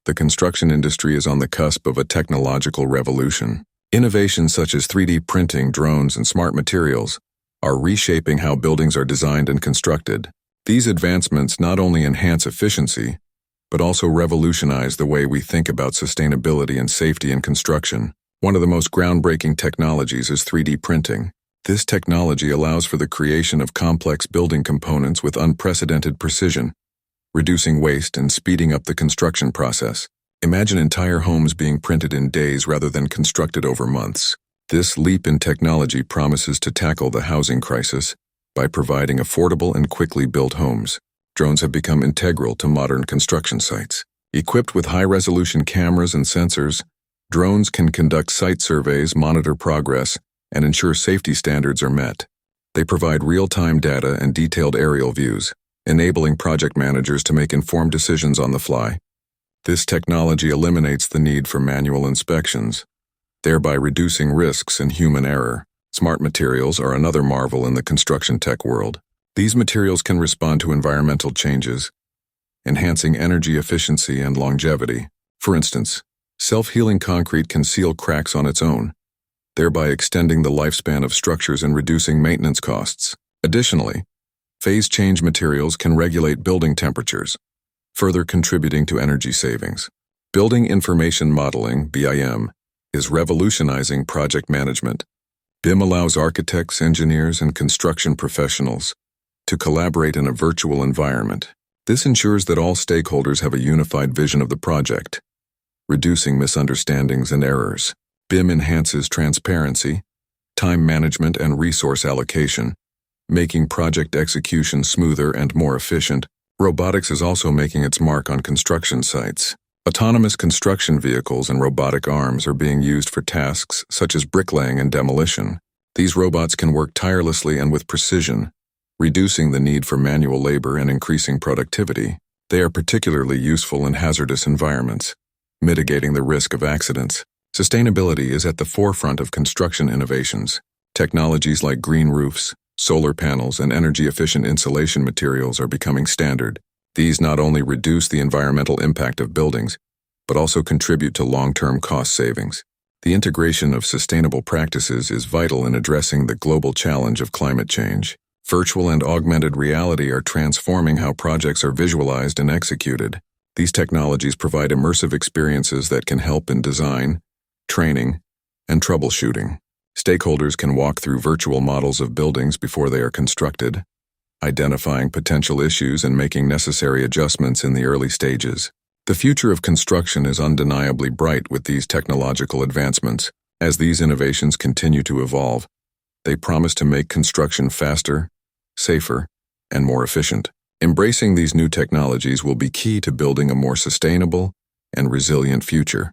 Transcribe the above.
the construction industry is on the cusp of a technological revolution. Innovations such as 3D printing, drones, and smart materials are reshaping how buildings are designed and constructed. These advancements not only enhance efficiency, but also revolutionize the way we think about sustainability and safety in construction. One of the most groundbreaking technologies is 3D printing. This technology allows for the creation of complex building components with unprecedented precision, reducing waste and speeding up the construction process. Imagine entire homes being printed in days rather than constructed over months. This leap in technology promises to tackle the housing crisis by providing affordable and quickly built homes. Drones have become integral to modern construction sites. Equipped with high-resolution cameras and sensors, drones can conduct site surveys, monitor progress, and ensure safety standards are met. They provide real-time data and detailed aerial views, enabling project managers to make informed decisions on the fly. This technology eliminates the need for manual inspections, thereby reducing risks and human error. Smart materials are another marvel in the construction tech world. These materials can respond to environmental changes, enhancing energy efficiency and longevity. For instance, self-healing concrete can seal cracks on its own, thereby extending the lifespan of structures and reducing maintenance costs. Additionally, phase change materials can regulate building temperatures, further contributing to energy savings. Building Information Modeling, BIM, is revolutionizing project management. BIM allows architects, engineers, and construction professionals to collaborate in a virtual environment. This ensures that all stakeholders have a unified vision of the project, reducing misunderstandings and errors. BIM enhances transparency, time management, and resource allocation, making project execution smoother and more efficient. Robotics is also making its mark on construction sites. Autonomous construction vehicles and robotic arms are being used for tasks such as bricklaying and demolition. These robots can work tirelessly and with precision, reducing the need for manual labor and increasing productivity. They are particularly useful in hazardous environments, mitigating the risk of accidents. Sustainability is at the forefront of construction innovations. Technologies like green roofs, solar panels, and energy-efficient insulation materials are becoming standard. These not only reduce the environmental impact of buildings, but also contribute to long-term cost savings. The integration of sustainable practices is vital in addressing the global challenge of climate change. Virtual and augmented reality are transforming how projects are visualized and executed. These technologies provide immersive experiences that can help in design, training, and troubleshooting. Stakeholders can walk through virtual models of buildings before they are constructed, identifying potential issues and making necessary adjustments in the early stages. The future of construction is undeniably bright with these technological advancements. As these innovations continue to evolve, they promise to make construction faster, safer, and more efficient. Embracing these new technologies will be key to building a more sustainable and resilient future.